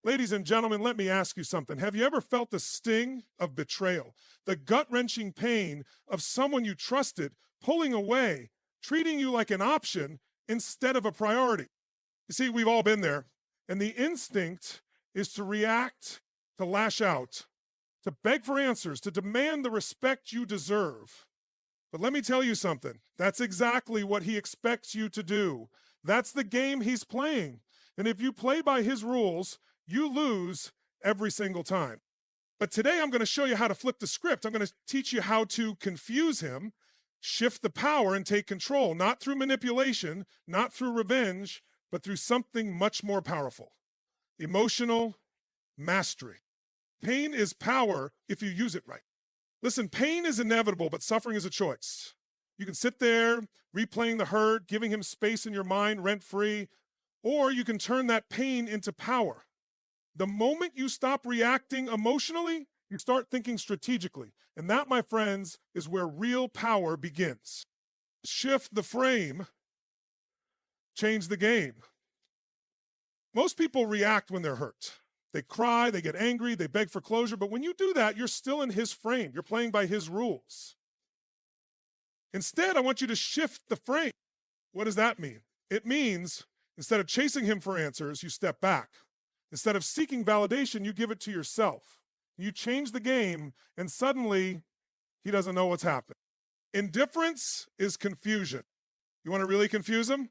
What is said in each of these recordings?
Ladies and gentlemen, let me ask you something. Have you ever felt the sting of betrayal, the gut-wrenching pain of someone you trusted pulling away, treating you like an option instead of a priority? You see, we've all been there, and the instinct is to react, to lash out, to beg for answers, to demand the respect you deserve. But let me tell you something. That's exactly what he expects you to do. That's the game he's playing. And if you play by his rules, you lose every single time. But today I'm going to show you how to flip the script. I'm going to teach you how to confuse him, shift the power, and take control, not through manipulation, not through revenge, but through something much more powerful: emotional mastery. Pain is power if you use it right. Listen, pain is inevitable, but suffering is a choice. You can sit there replaying the hurt, giving him space in your mind rent-free, or you can turn that pain into power. The moment you stop reacting emotionally, you start thinking strategically. And that, my friends, is where real power begins. Shift the frame, change the game. Most people react when they're hurt. They cry, they get angry, they beg for closure. But when you do that, you're still in his frame. You're playing by his rules. Instead, I want you to shift the frame. What does that mean? It means instead of chasing him for answers, you step back. Instead of seeking validation, you give it to yourself. You change the game, and suddenly he doesn't know what's happened. Indifference is confusion. You want to really confuse him?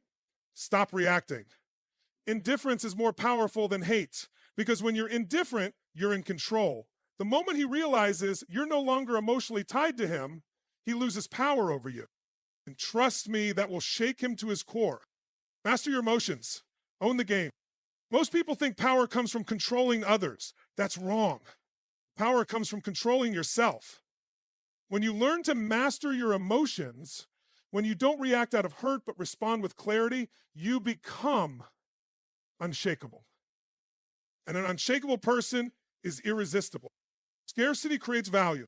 Stop reacting. Indifference is more powerful than hate, because when you're indifferent, you're in control. The moment he realizes you're no longer emotionally tied to him, he loses power over you. And trust me, that will shake him to his core. Master your emotions. Own the game. Most people think power comes from controlling others. That's wrong. Power comes from controlling yourself. When you learn to master your emotions, when you don't react out of hurt but respond with clarity, you become unshakable. And an unshakable person is irresistible. Scarcity creates value.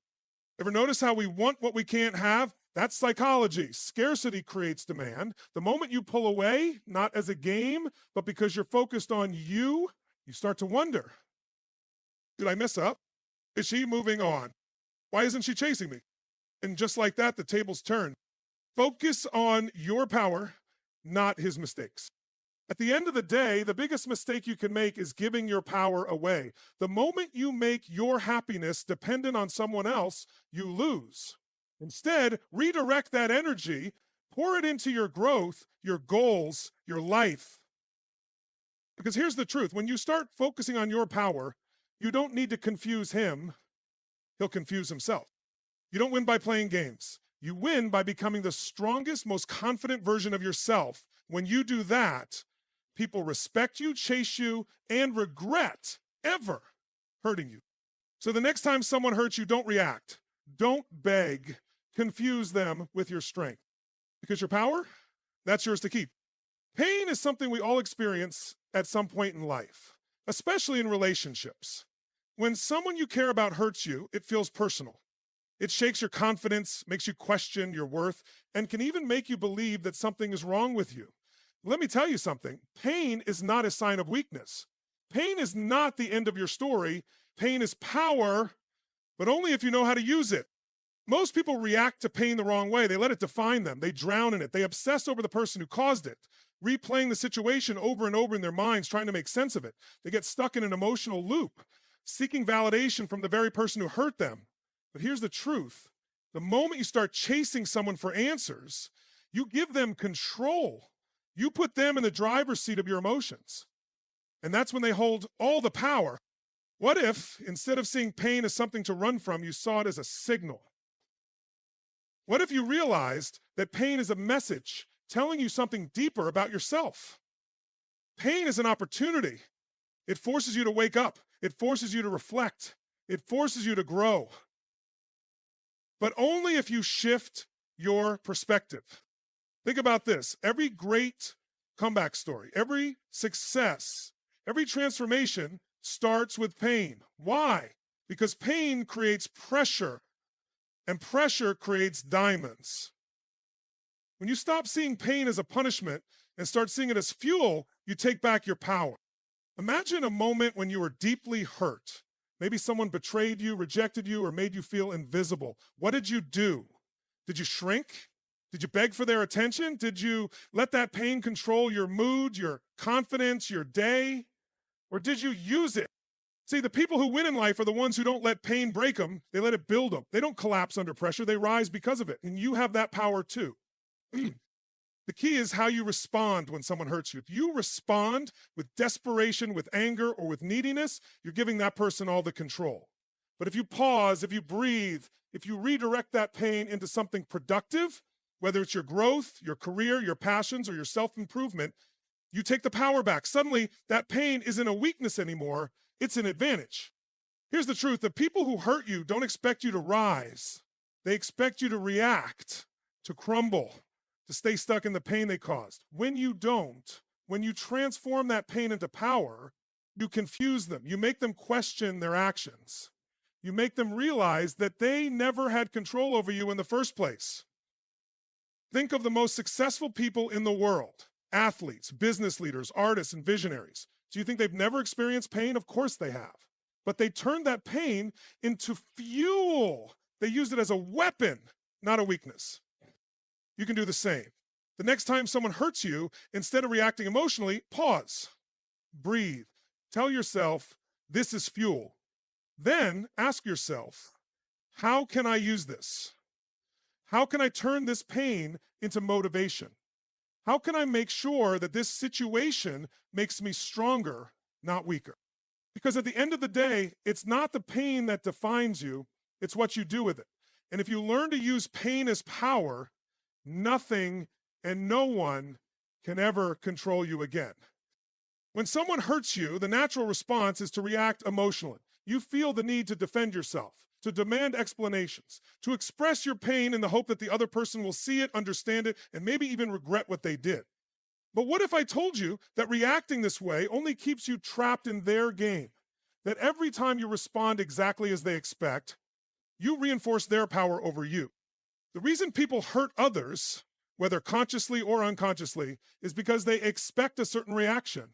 Ever notice how we want what we can't have? That's psychology. Scarcity creates demand. The moment you pull away, not as a game, but because you're focused on you start to wonder, did I mess up? Is she moving on? Why isn't she chasing me? And just like that, the tables turn. Focus on your power, not his mistakes. At the end of the day, the biggest mistake you can make is giving your power away. The moment you make your happiness dependent on someone else, you lose. Instead, redirect that energy, pour it into your growth, your goals, your life. Because here's the truth. When you start focusing on your power, you don't need to confuse him. He'll confuse himself. You don't win by playing games. You win by becoming the strongest, most confident version of yourself. When you do that, people respect you, chase you, and regret ever hurting you. So the next time someone hurts you, don't react. Don't beg. Confuse them with your strength. Because your power, that's yours to keep. Pain is something we all experience at some point in life, especially in relationships. When someone you care about hurts you, it feels personal. It shakes your confidence, makes you question your worth, and can even make you believe that something is wrong with you. Let me tell you something. Pain is not a sign of weakness. Pain is not the end of your story. Pain is power, but only if you know how to use it. Most people react to pain the wrong way. They let it define them. They drown in it. They obsess over the person who caused it, replaying the situation over and over in their minds, trying to make sense of it. They get stuck in an emotional loop, seeking validation from the very person who hurt them. But here's the truth. The moment you start chasing someone for answers, you give them control. You put them in the driver's seat of your emotions. And that's when they hold all the power. What if, instead of seeing pain as something to run from, you saw it as a signal? What if you realized that pain is a message telling you something deeper about yourself? Pain is an opportunity. It forces you to wake up. It forces you to reflect. It forces you to grow. But only if you shift your perspective. Think about this. Every great comeback story, every success, every transformation starts with pain. Why? Because pain creates pressure, and pressure creates diamonds. When you stop seeing pain as a punishment and start seeing it as fuel, you take back your power. Imagine a moment when you were deeply hurt. Maybe someone betrayed you, rejected you, or made you feel invisible. What did you do? Did you shrink? Did you beg for their attention? Did you let that pain control your mood, your confidence, your day? Or did you use it? See, the people who win in life are the ones who don't let pain break them, they let it build them. They don't collapse under pressure, they rise because of it. And you have that power too. The key is how you respond when someone hurts you. If you respond with desperation, with anger, or with neediness, you're giving that person all the control. But if you pause, if you breathe, if you redirect that pain into something productive, whether it's your growth, your career, your passions, or your self-improvement, you take the power back. Suddenly, that pain isn't a weakness anymore, it's an advantage. Here's the truth. The people who hurt you don't expect you to rise. They expect you to react, to crumble, to stay stuck in the pain they caused. When you don't, when you transform that pain into power, you confuse them. You make them question their actions. You make them realize that they never had control over you in the first place. Think of the most successful people in the world: athletes, business leaders, artists, and visionaries. Do you think they've never experienced pain? Of course they have. But they turned that pain into fuel. They used it as a weapon, not a weakness. You can do the same. The next time someone hurts you, instead of reacting emotionally, pause, breathe, tell yourself, this is fuel. Then ask yourself, how can I use this? How can I turn this pain into motivation? How can I make sure that this situation makes me stronger, not weaker? Because at the end of the day, it's not the pain that defines you, it's what you do with it. And if you learn to use pain as power, nothing and no one can ever control you again. When someone hurts you, the natural response is to react emotionally. You feel the need to defend yourself, to demand explanations, to express your pain in the hope that the other person will see it, understand it, and maybe even regret what they did. But what if I told you that reacting this way only keeps you trapped in their game? That every time you respond exactly as they expect, you reinforce their power over you. The reason people hurt others, whether consciously or unconsciously, is because they expect a certain reaction.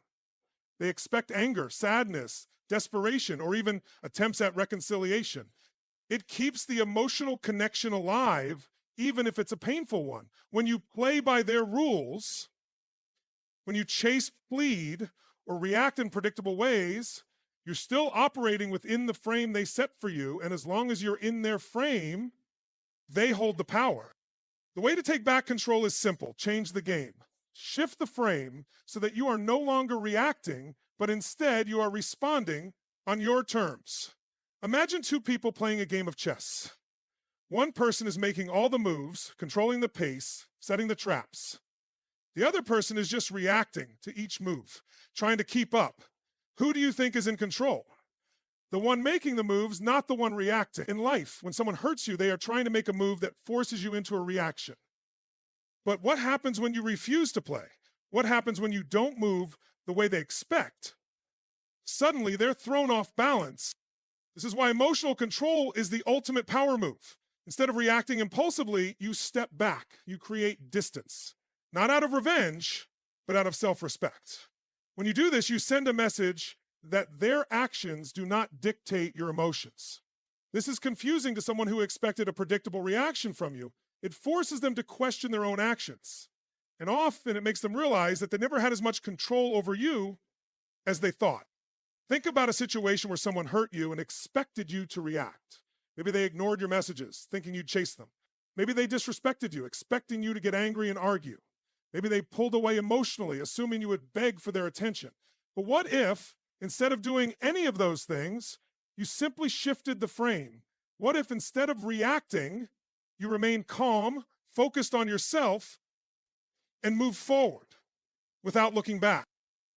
They expect anger, sadness, desperation, or even attempts at reconciliation. It keeps the emotional connection alive, even if it's a painful one. When you play by their rules, when you chase, plead, or react in predictable ways, you're still operating within the frame they set for you, and as long as you're in their frame, they hold the power. The way to take back control is simple: change the game. Shift the frame so that you are no longer reacting, but instead you are responding on your terms. Imagine two people playing a game of chess. One person is making all the moves, controlling the pace, setting the traps. The other person is just reacting to each move, trying to keep up. Who do you think is in control? The one making the moves, not the one reacting. In life, when someone hurts you, they are trying to make a move that forces you into a reaction. But what happens when you refuse to play? What happens when you don't move the way they expect? Suddenly, they're thrown off balance. This is why emotional control is the ultimate power move. Instead of reacting impulsively, you step back. You create distance. Not out of revenge, but out of self-respect. When you do this, you send a message that their actions do not dictate your emotions. This is confusing to someone who expected a predictable reaction from you. It forces them to question their own actions. And often it makes them realize that they never had as much control over you as they thought. Think about a situation where someone hurt you and expected you to react. Maybe they ignored your messages, thinking you'd chase them. Maybe they disrespected you, expecting you to get angry and argue. Maybe they pulled away emotionally, assuming you would beg for their attention. But what if, instead of doing any of those things, you simply shifted the frame? What if, instead of reacting, you remained calm, focused on yourself, and moved forward without looking back?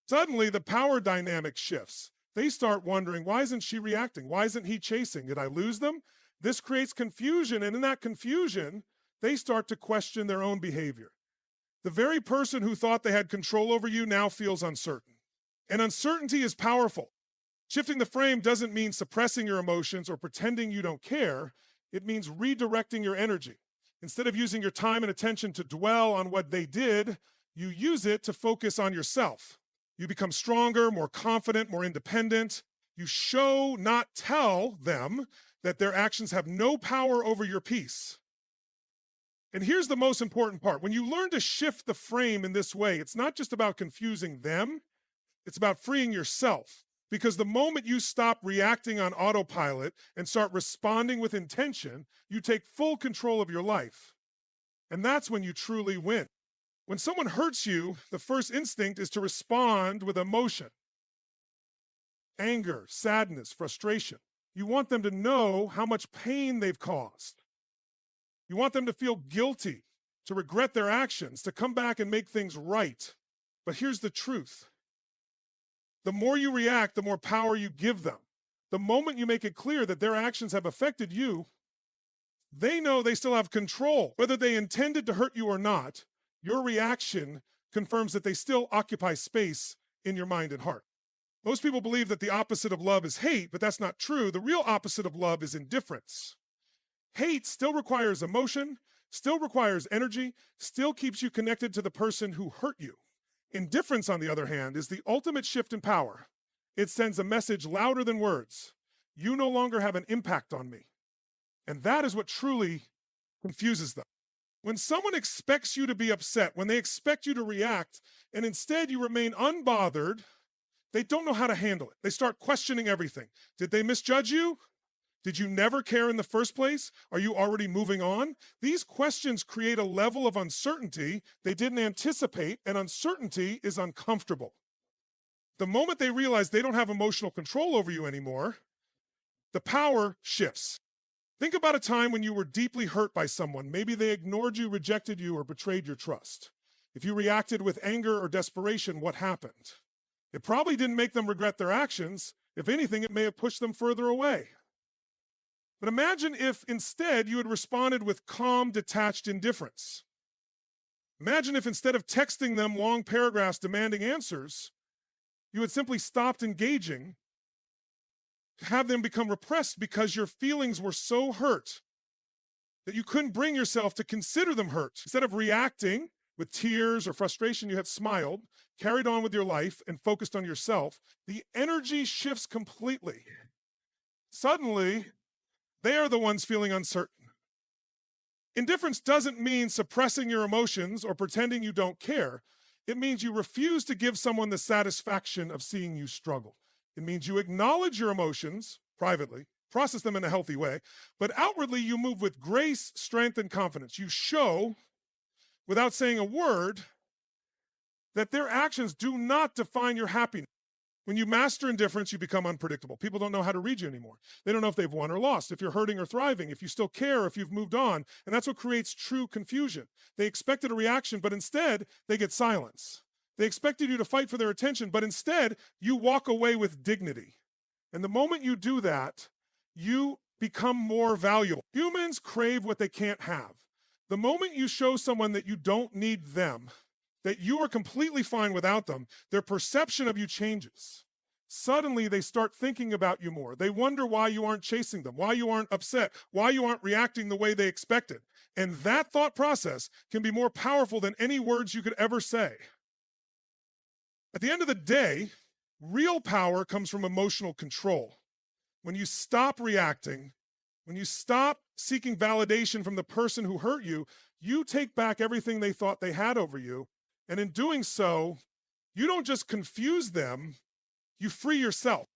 Suddenly, the power dynamic shifts. They start wondering, why isn't she reacting? Why isn't he chasing? Did I lose them? This creates confusion, and in that confusion, they start to question their own behavior. The very person who thought they had control over you now feels uncertain. And uncertainty is powerful. Shifting the frame doesn't mean suppressing your emotions or pretending you don't care. It means redirecting your energy. Instead of using your time and attention to dwell on what they did, you use it to focus on yourself. You become stronger, more confident, more independent. You show, not tell them that their actions have no power over your peace. And here's the most important part. When you learn to shift the frame in this way, it's not just about confusing them, it's about freeing yourself. Because the moment you stop reacting on autopilot and start responding with intention, you take full control of your life. And that's when you truly win. When someone hurts you, the first instinct is to respond with emotion, anger, sadness, frustration. You want them to know how much pain they've caused. You want them to feel guilty, to regret their actions, to come back and make things right. But here's the truth. The more you react, the more power you give them. The moment you make it clear that their actions have affected you, they know they still have control. Whether they intended to hurt you or not, your reaction confirms that they still occupy space in your mind and heart. Most people believe that the opposite of love is hate, but that's not true. The real opposite of love is indifference. Hate still requires emotion, still requires energy, still keeps you connected to the person who hurt you. Indifference, on the other hand, is the ultimate shift in power. It sends a message louder than words. You no longer have an impact on me. And that is what truly confuses them. When someone expects you to be upset, when they expect you to react, and instead you remain unbothered, they don't know how to handle it. They start questioning everything. Did they misjudge you? Did you never care in the first place? Are you already moving on? These questions create a level of uncertainty they didn't anticipate, and uncertainty is uncomfortable. The moment they realize they don't have emotional control over you anymore, the power shifts. Think about a time when you were deeply hurt by someone. Maybe they ignored you, rejected you, or betrayed your trust. If you reacted with anger or desperation, what happened? It probably didn't make them regret their actions. If anything, it may have pushed them further away. But imagine if instead you had responded with calm, detached indifference. Imagine if instead of texting them long paragraphs demanding answers, you had simply stopped engaging, have them become repressed because your feelings were so hurt that you couldn't bring yourself to consider them hurt. Instead of reacting with tears or frustration, you had smiled, carried on with your life, and focused on yourself. The energy shifts completely. Suddenly, they are the ones feeling uncertain. Indifference doesn't mean suppressing your emotions or pretending you don't care. It means you refuse to give someone the satisfaction of seeing you struggle. It means you acknowledge your emotions privately, process them in a healthy way, but outwardly you move with grace, strength, and confidence. You show, without saying a word, that their actions do not define your happiness. When you master indifference, you become unpredictable. People don't know how to read you anymore. They don't know if they've won or lost, if you're hurting or thriving, if you still care, if you've moved on. And that's what creates true confusion. They expected a reaction, but instead, they get silence. They expected you to fight for their attention, but instead, you walk away with dignity. And the moment you do that, you become more valuable. Humans crave what they can't have. The moment you show someone that you don't need them, that you are completely fine without them, their perception of you changes. Suddenly, they start thinking about you more. They wonder why you aren't chasing them, why you aren't upset, why you aren't reacting the way they expected. And that thought process can be more powerful than any words you could ever say. At the end of the day, real power comes from emotional control. When you stop reacting, when you stop seeking validation from the person who hurt you, you take back everything they thought they had over you. And in doing so, you don't just confuse them, you free yourself.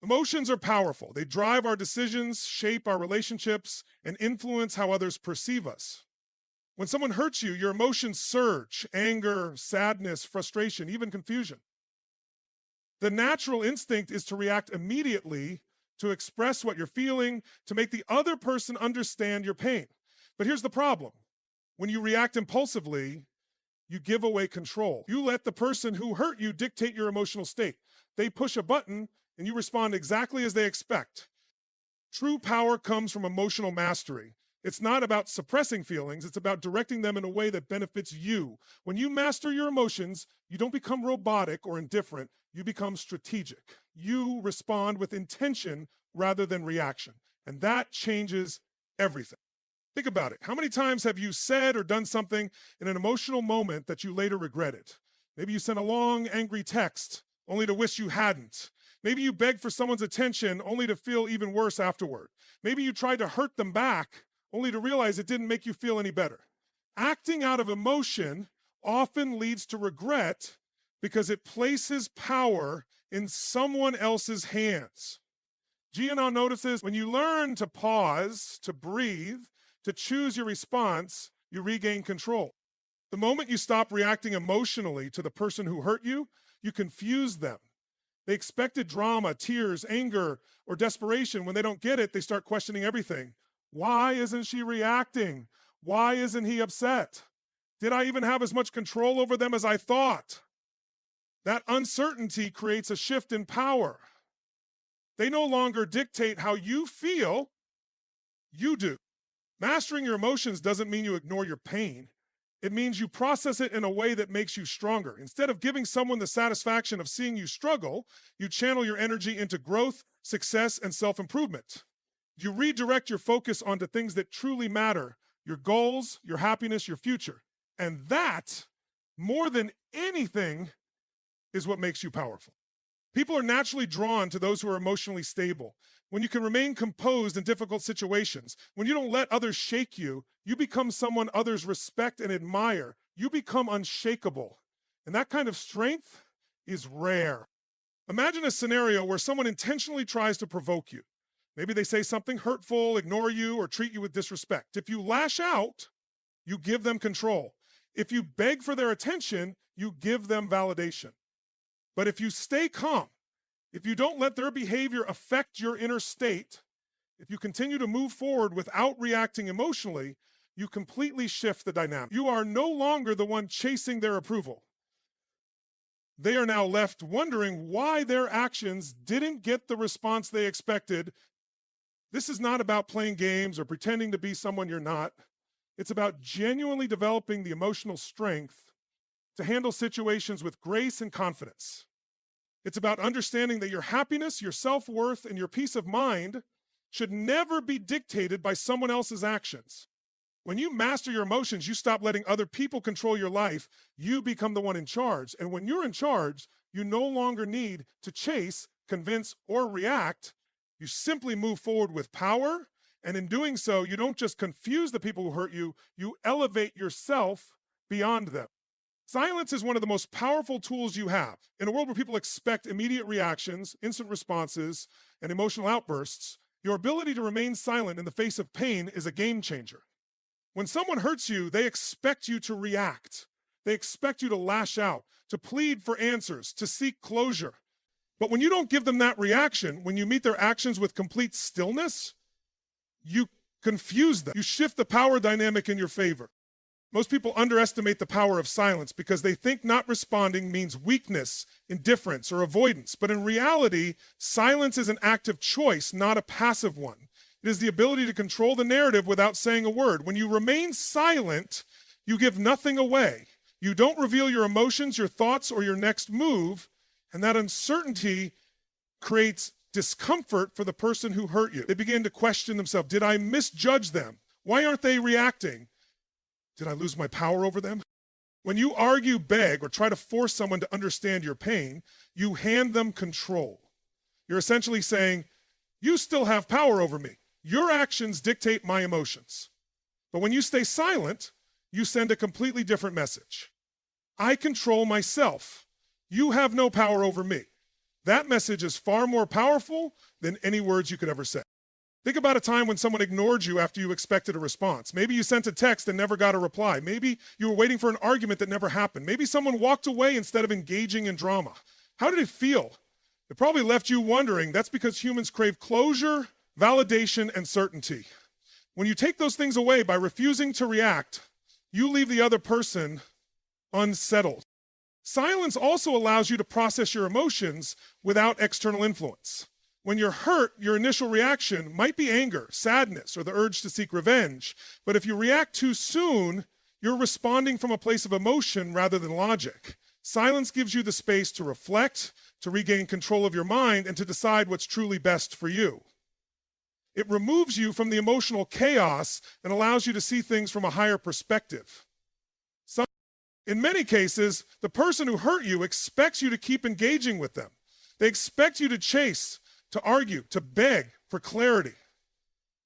Emotions are powerful. They drive our decisions, shape our relationships, and influence how others perceive us. When someone hurts you, your emotions surge: anger, sadness, frustration, even confusion. The natural instinct is to react immediately, to express what you're feeling, to make the other person understand your pain. But here's the problem. When you react impulsively, you give away control. You let the person who hurt you dictate your emotional state. They push a button and you respond exactly as they expect. True power comes from emotional mastery. It's not about suppressing feelings, it's about directing them in a way that benefits you. When you master your emotions, you don't become robotic or indifferent, you become strategic. You respond with intention rather than reaction. And that changes everything. Think about it. How many times have you said or done something in an emotional moment that you later regretted? Maybe you sent a long, angry text only to wish you hadn't. Maybe you begged for someone's attention only to feel even worse afterward. Maybe you tried to hurt them back only to realize it didn't make you feel any better. Acting out of emotion often leads to regret because it places power in someone else's hands. Giano notices when you learn to pause, to breathe, to choose your response, you regain control. The moment you stop reacting emotionally to the person who hurt you, you confuse them. They expected drama, tears, anger, or desperation. When they don't get it, they start questioning everything. Why isn't she reacting? Why isn't he upset? Did I even have as much control over them as I thought? That uncertainty creates a shift in power. They no longer dictate how you feel, you do. Mastering your emotions doesn't mean you ignore your pain. It means you process it in a way that makes you stronger. Instead of giving someone the satisfaction of seeing you struggle, you channel your energy into growth, success, and self-improvement. You redirect your focus onto things that truly matter, your goals, your happiness, your future. And that, more than anything, is what makes you powerful. People are naturally drawn to those who are emotionally stable. When you can remain composed in difficult situations, when you don't let others shake you, you become someone others respect and admire. You become unshakable. And that kind of strength is rare. Imagine a scenario where someone intentionally tries to provoke you. Maybe they say something hurtful, ignore you, or treat you with disrespect. If you lash out, you give them control. If you beg for their attention, you give them validation. But if you stay calm, if you don't let their behavior affect your inner state, if you continue to move forward without reacting emotionally, you completely shift the dynamic. You are no longer the one chasing their approval. They are now left wondering why their actions didn't get the response they expected. This is not about playing games or pretending to be someone you're not. It's about genuinely developing the emotional strength to handle situations with grace and confidence. It's about understanding that your happiness, your self-worth, and your peace of mind should never be dictated by someone else's actions. When you master your emotions, you stop letting other people control your life. You become the one in charge. And when you're in charge, you no longer need to chase, convince, or react. You simply move forward with power. And in doing so, you don't just confuse the people who hurt you, you elevate yourself beyond them. Silence is one of the most powerful tools you have. In a world where people expect immediate reactions, instant responses, and emotional outbursts, your ability to remain silent in the face of pain is a game changer. When someone hurts you, they expect you to react. They expect you to lash out, to plead for answers, to seek closure. But when you don't give them that reaction, when you meet their actions with complete stillness, you confuse them. You shift the power dynamic in your favor. Most people underestimate the power of silence because they think not responding means weakness, indifference, or avoidance. But in reality, silence is an active choice, not a passive one. It is the ability to control the narrative without saying a word. When you remain silent, you give nothing away. You don't reveal your emotions, your thoughts, or your next move, and that uncertainty creates discomfort for the person who hurt you. They begin to question themselves. Did I misjudge them? Why aren't they reacting? Did I lose my power over them? When you argue, beg, or try to force someone to understand your pain, you hand them control. You're essentially saying, you still have power over me. Your actions dictate my emotions. But when you stay silent, you send a completely different message. I control myself. You have no power over me. That message is far more powerful than any words you could ever say. Think about a time when someone ignored you after you expected a response. Maybe you sent a text and never got a reply. Maybe you were waiting for an argument that never happened. Maybe someone walked away instead of engaging in drama. How did it feel? It probably left you wondering. That's because humans crave closure, validation, and certainty. When you take those things away by refusing to react, you leave the other person unsettled. Silence also allows you to process your emotions without external influence. When you're hurt, your initial reaction might be anger, sadness, or the urge to seek revenge. But if you react too soon, you're responding from a place of emotion rather than logic. Silence gives you the space to reflect, to regain control of your mind, and to decide what's truly best for you. It removes you from the emotional chaos and allows you to see things from a higher perspective. In many cases, the person who hurt you expects you to keep engaging with them. They expect you to chase, to argue, to beg for clarity.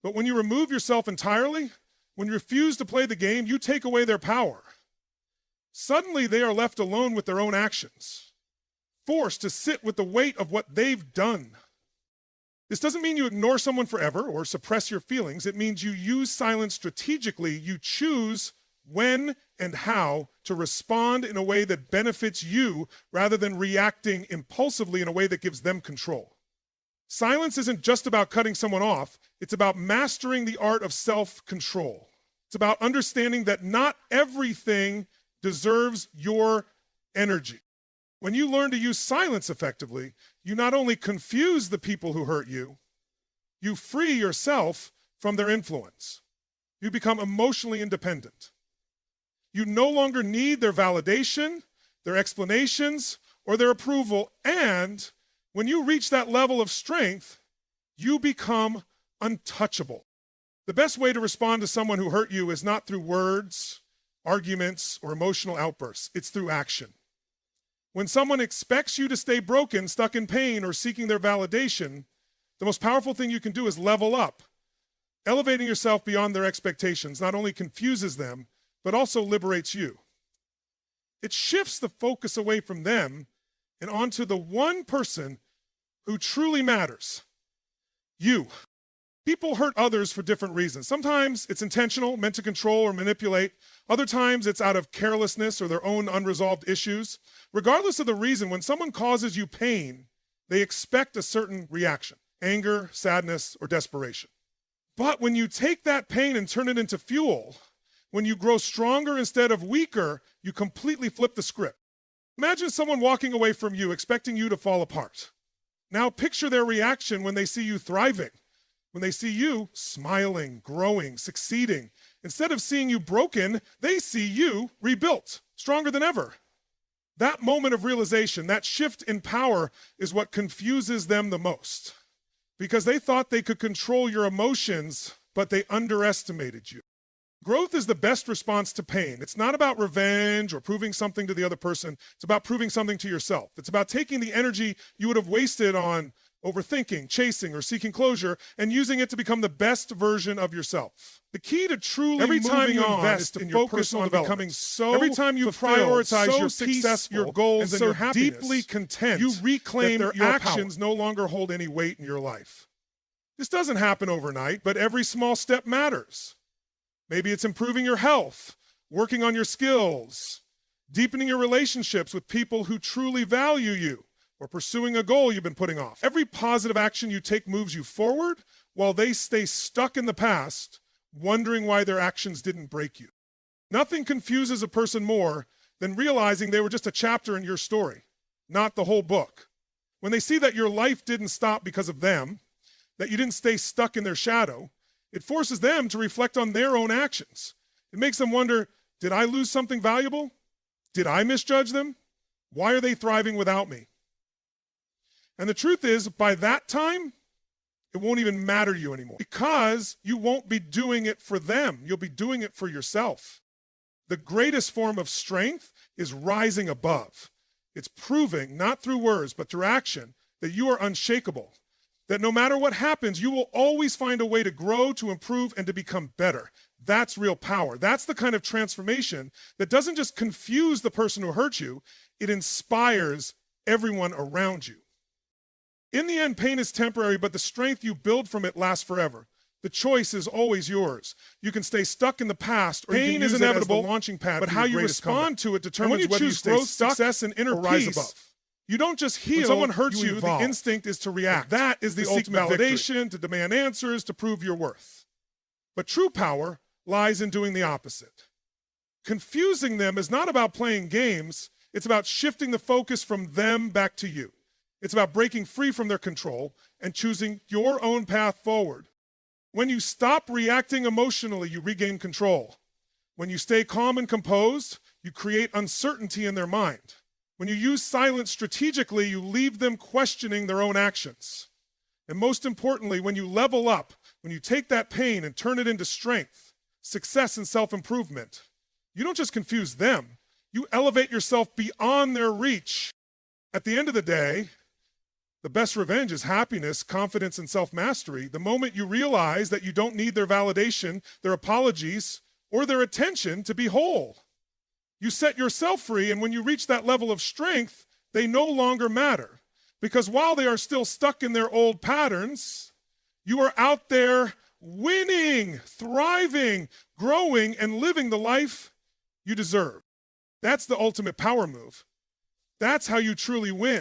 But when you remove yourself entirely, when you refuse to play the game, you take away their power. Suddenly, they are left alone with their own actions, forced to sit with the weight of what they've done. This doesn't mean you ignore someone forever or suppress your feelings. It means you use silence strategically. You choose when and how to respond in a way that benefits you rather than reacting impulsively in a way that gives them control. Silence isn't just about cutting someone off. It's about mastering the art of self-control. It's about understanding that not everything deserves your energy. When you learn to use silence effectively, you not only confuse the people who hurt you, you free yourself from their influence. You become emotionally independent. You no longer need their validation, their explanations, or their approval. And when you reach that level of strength, you become untouchable. The best way to respond to someone who hurt you is not through words, arguments, or emotional outbursts. It's through action. When someone expects you to stay broken, stuck in pain, or seeking their validation, the most powerful thing you can do is level up. Elevating yourself beyond their expectations not only confuses them, but also liberates you. It shifts the focus away from them and onto the one person who truly matters, you. People hurt others for different reasons. Sometimes it's intentional, meant to control or manipulate. Other times it's out of carelessness or their own unresolved issues. Regardless of the reason, when someone causes you pain, they expect a certain reaction: anger, sadness, or desperation. But when you take that pain and turn it into fuel, when you grow stronger instead of weaker, you completely flip the script. Imagine someone walking away from you expecting you to fall apart. Now picture their reaction when they see you thriving, when they see you smiling, growing, succeeding. Instead of seeing you broken, they see you rebuilt, stronger than ever. That moment of realization, that shift in power, is what confuses them the most, because they thought they could control your emotions, but they underestimated you. Growth is the best response to pain. It's not about revenge or proving something to the other person. It's about proving something to yourself. It's about taking the energy you would have wasted on overthinking, chasing, or seeking closure and using it to become the best version of yourself. The key to truly Every time you invest in in your your personal development, becoming so every time you fulfilled, prioritize so your successful, peace, your goals, and and so your happiness, deeply content, you reclaim that their your actions no longer hold any weight in your life. This doesn't happen overnight, but every small step matters. Maybe it's improving your health, working on your skills, deepening your relationships with people who truly value you, or pursuing a goal you've been putting off. Every positive action you take moves you forward, while they stay stuck in the past, wondering why their actions didn't break you. Nothing confuses a person more than realizing they were just a chapter in your story, not the whole book. When they see that your life didn't stop because of them, that you didn't stay stuck in their shadow, it forces them to reflect on their own actions. It makes them wonder, did I lose something valuable? Did I misjudge them? Why are they thriving without me? And the truth is, by that time, it won't even matter to you anymore, because you won't be doing it for them. You'll be doing it for yourself. The greatest form of strength is rising above. It's proving, not through words, but through action, that you are unshakable. That no matter what happens, you will always find a way to grow, to improve, and to become better. That's real power. That's the kind of transformation that doesn't just confuse the person who hurt you, it inspires everyone around you. In the end, pain is temporary, but the strength you build from it lasts forever. The choice is always yours. You can stay stuck in the past, or Pain you can is use inevitable, it as the launching pad, but for how your you greatest respond comeback. to it And when determines you whether you choose stay growth, stuck success, and inner or rise peace, above. you don't just heal. When someone hurts you, the evolve. instinct is to react. That is the to seek ultimate victory. validation, to demand answers, to prove your worth. But true power lies in doing the opposite. Confusing them is not about playing games. It's about shifting the focus from them back to you. It's about breaking free from their control and choosing your own path forward. When you stop reacting emotionally, you regain control. When you stay calm and composed, you create uncertainty in their mind. When you use silence strategically, you leave them questioning their own actions. And most importantly, when you level up, when you take that pain and turn it into strength, success, and self-improvement, you don't just confuse them, You elevate yourself beyond their reach. At the end of the day, the best revenge is happiness, confidence, and self-mastery. The moment you realize that you don't need their validation, their apologies, or their attention to be whole. You set yourself free, and when you reach that level of strength, they no longer matter. Because while they are still stuck in their old patterns, you are out there winning, thriving, growing, and living the life you deserve. That's the ultimate power move. That's how you truly win.